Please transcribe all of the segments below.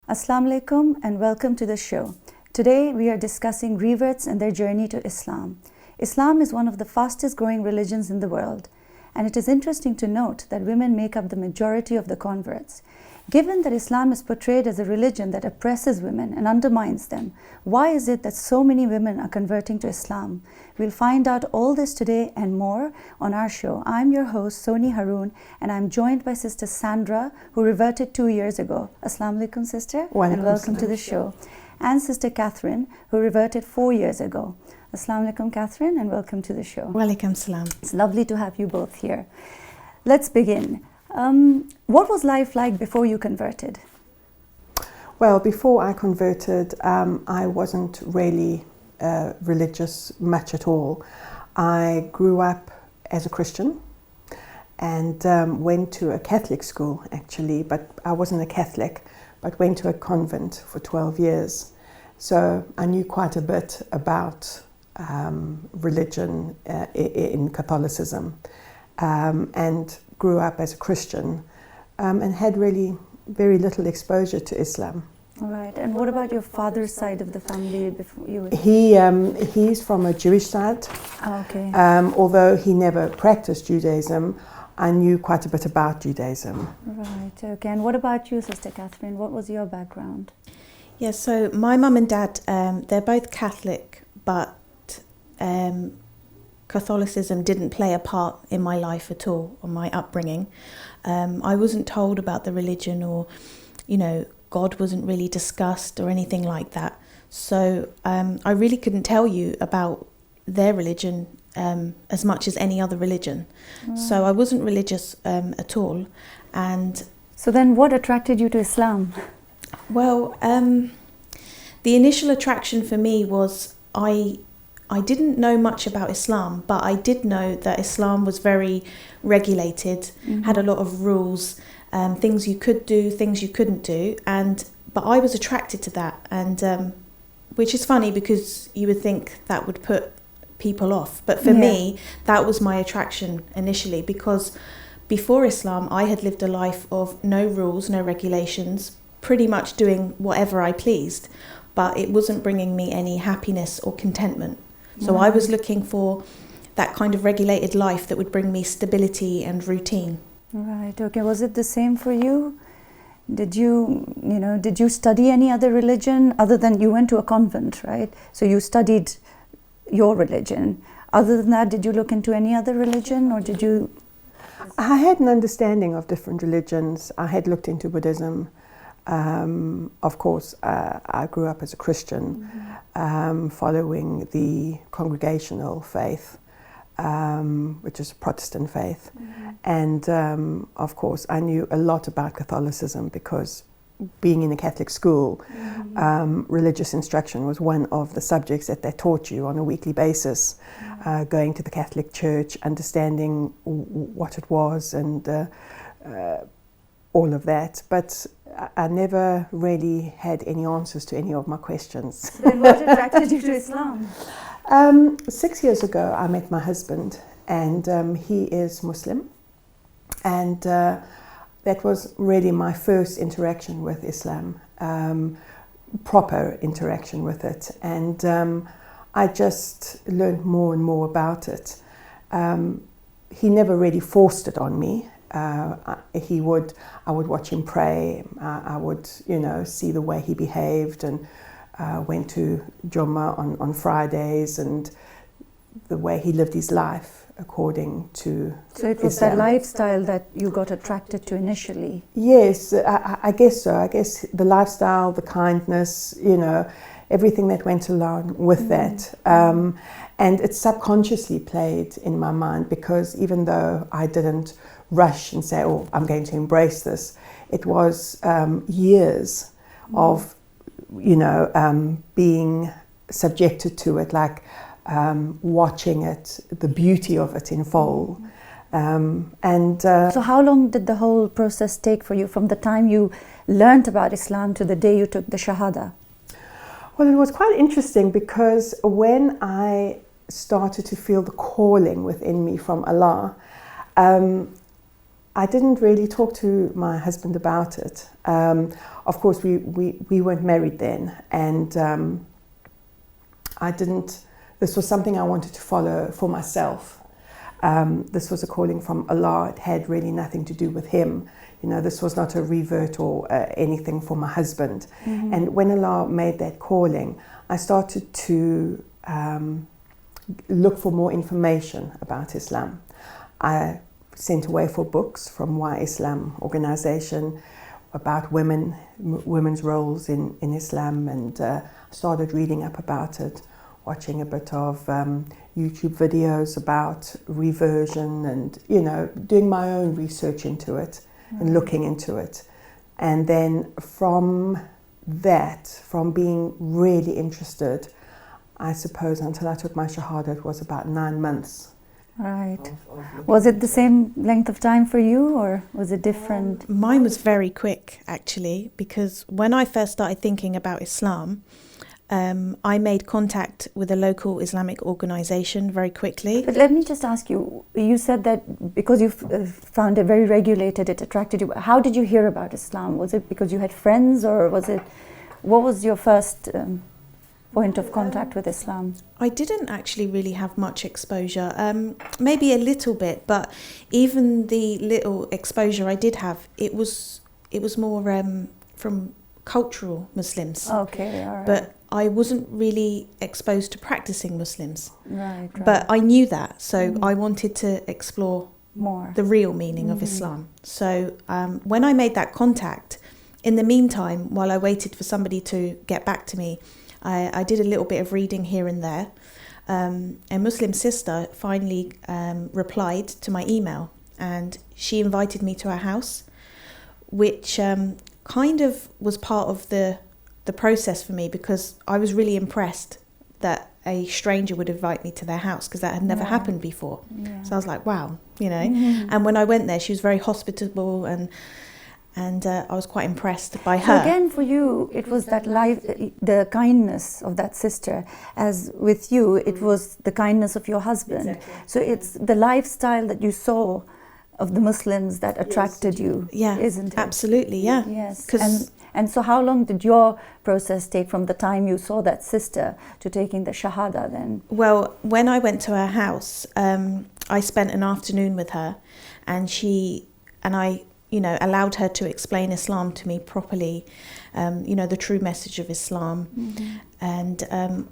Assalamu alaikum and welcome to the show. Today we are discussing reverts and their journey to Islam. Islam is one of the fastest growing religions in the world, and it is interesting to note that women make up the majority of the converts. Given that Islam is portrayed as a religion that oppresses women and undermines them, why is it that so many women are converting to Islam? We'll find out all this today and more on our show. I'm your host, Soni Haroon, and I'm joined by Sister Sandra, who reverted 2 years ago. Assalamu alaikum, Sister, and welcome to the show. And Sister Catherine, who reverted 4 years ago. Assalamu alaikum, Catherine, and welcome to the show. Walaikum salam. It's lovely to have you both here. Let's begin. What was life like before you converted? Well, before I converted, I wasn't really religious much at all. I grew up as a Christian and went to a Catholic school, actually, but I wasn't a Catholic, but went to a convent for 12 years. So I knew quite a bit about religion in Catholicism, and grew up as a Christian, and had really very little exposure to Islam. All right. And what about your father's side of the family? Before you? He's from a Jewish side. Oh, okay. Although he never practiced Judaism, I knew quite a bit about Judaism. Right. Okay. And what about you, Sister Catherine? What was your background? Yeah, so my mum and dad, they're both Catholic, but Catholicism didn't play a part in my life at all, or my upbringing. I wasn't told about the religion, or, God wasn't really discussed or anything like that. So I really couldn't tell you about their religion as much as any other religion. Right. So I wasn't religious at all. And so then what attracted you to Islam? Well, the initial attraction for me was I didn't know much about Islam, but I did know that Islam was very regulated, had a lot of rules, things you could do, things you couldn't do, but I was attracted to that, and which is funny because you would think that would put people off, but for me that was my attraction initially, because before Islam I had lived a life of no rules, no regulations, pretty much doing whatever I pleased, but it wasn't bringing me any happiness or contentment. So I was looking for that kind of regulated life that would bring me stability and routine. Right. Okay. Was it the same for you? Did you study any other religion other than you went to a convent, right? So you studied your religion. Other than that, did you look into any other religion, or did you? I had an understanding of different religions. I had looked into Buddhism. Of course, I grew up as a Christian, following the congregational faith, which is a Protestant faith. And of course, I knew a lot about Catholicism because being in a Catholic school, religious instruction was one of the subjects that they taught you on a weekly basis, going to the Catholic Church, understanding what it was, and all of that. But I never really had any answers to any of my questions. Then what attracted you to Islam? 6 years ago, I met my husband, and he is Muslim. And that was really my first interaction with Islam, proper interaction with it. And I just learned more and more about it. He never really forced it on me. I would watch him pray. I would, see the way he behaved, and went to Jummah on Fridays, and the way he lived his life according to. So it was that lifestyle that you got attracted to initially? Yes, I guess so. I guess the lifestyle, the kindness, everything that went along with that. And it subconsciously played in my mind, because even though I didn't rush and say, oh, I'm going to embrace this, it was years of, being subjected to it, like watching it, the beauty of it in full. So how long did the whole process take for you, from the time you learned about Islam to the day you took the Shahada? Well, it was quite interesting, because when I started to feel the calling within me from Allah, I didn't really talk to my husband about it. Of course, we weren't married then, and I didn't. This was something I wanted to follow for myself. This was a calling from Allah. It had really nothing to do with him. You know, this was not a revert or anything for my husband. Mm-hmm. And when Allah made that calling, I started to look for more information about Islam. I sent away for books from Why Islam organization about women's roles in Islam, and started reading up about it, watching a bit of YouTube videos about reversion, and, you know, doing my own research into it and looking into it. And then from being really interested, I suppose until I took my Shahada, it was about 9 months. Right. Was it the same length of time for you, or was it different? Mine was very quick, actually, because when I first started thinking about Islam, I made contact with a local Islamic organisation very quickly. But let me just ask you, you said that because you found it very regulated, it attracted you. How did you hear about Islam? Was it because you had friends, or what was your first point of contact with Islam? I didn't actually really have much exposure, maybe a little bit, but even the little exposure I did have, it was more from cultural Muslims. Okay, all right. But I wasn't really exposed to practicing Muslims. Right. But I knew that, so I wanted to explore more the real meaning of Islam. So when I made that contact, in the meantime, while I waited for somebody to get back to me, I did a little bit of reading here and there. A Muslim sister finally replied to my email, and she invited me to her house, which kind of was part of the process for me, because I was really impressed that a stranger would invite me to their house, because that had never happened before. Yeah. So I was like, wow, you know. Mm-hmm. And when I went there, she was very hospitable, and I was quite impressed by her. So again, for you, it was that the kindness of that sister. As with you, it was the kindness of your husband. Exactly. So it's the lifestyle that you saw of the Muslims that attracted you, isn't it? Absolutely, yeah. Yes. And so how long did your process take from the time you saw that sister to taking the Shahada then? Well, when I went to her house, I spent an afternoon with her, and I allowed her to explain Islam to me properly, the true message of Islam. Mm-hmm. And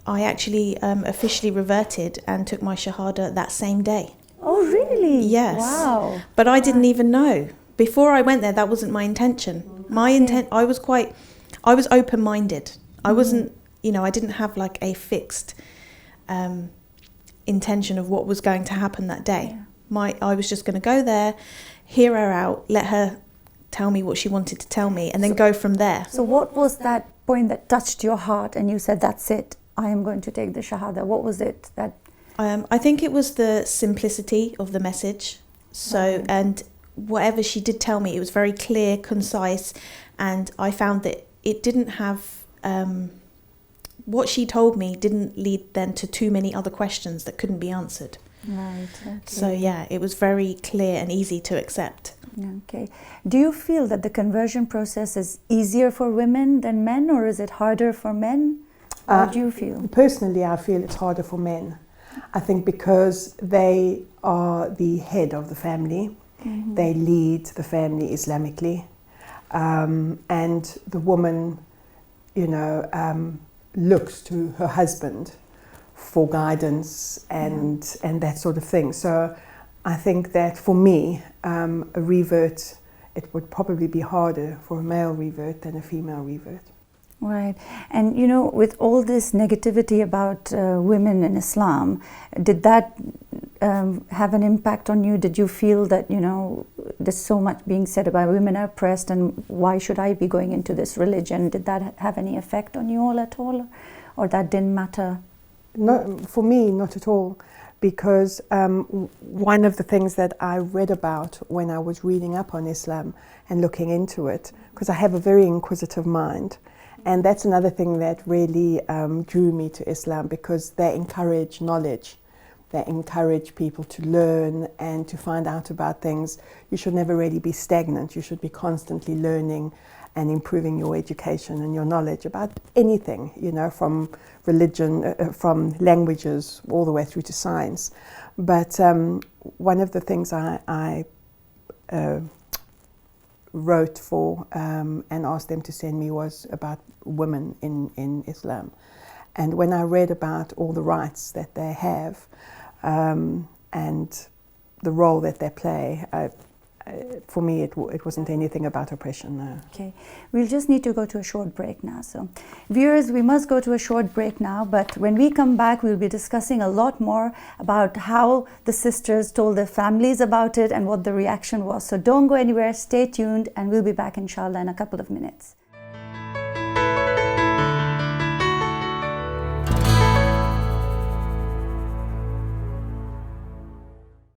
I actually officially reverted and took my Shahada that same day. Oh, really? Yes. Wow. But I didn't even know. Before I went there, that wasn't my intention. I was open-minded. I wasn't, I didn't have like a fixed intention of what was going to happen that day. Yeah. I was just going to go there, hear her out, let her tell me what she wanted to tell me, and then go from there. So what was that point that touched your heart and you said, that's it, I am going to take the Shahada? What was it that... I think it was the simplicity of the message. So, and whatever she did tell me, it was very clear, concise, and I found that it didn't have... what she told me didn't lead then to too many other questions that couldn't be answered. Right. Okay. So yeah, it was very clear and easy to accept. Okay. Do you feel that the conversion process is easier for women than men, or is it harder for men? What do you feel? Personally, I feel it's harder for men. I think because they are the head of the family, they lead the family Islamically, and the woman, looks to her husband for guidance and that sort of thing. So I think that for me, a revert, it would probably be harder for a male revert than a female revert. Right. And, with all this negativity about women in Islam, did that have an impact on you? Did you feel that, there's so much being said about women are oppressed and why should I be going into this religion? Did that have any effect on you all at all? Or that didn't matter? No, for me, not at all. Because one of the things that I read about when I was reading up on Islam and looking into it, because I have a very inquisitive mind, and that's another thing that really drew me to Islam, because they encourage knowledge. They encourage people to learn and to find out about things. You should never really be stagnant. You should be constantly learning and improving your education and your knowledge about anything, you know, from religion, from languages, all the way through to science. But one of the things I wrote for and asked them to send me was about women in Islam. And when I read about all the rights that they have and the role that they play, for me it wasn't anything about oppression. No. Okay, we'll just need to go to a short break now. So viewers, we must go to a short break now, but when we come back we'll be discussing a lot more about how the sisters told their families about it and what the reaction was. So don't go anywhere, stay tuned, and we'll be back inshallah in a couple of minutes.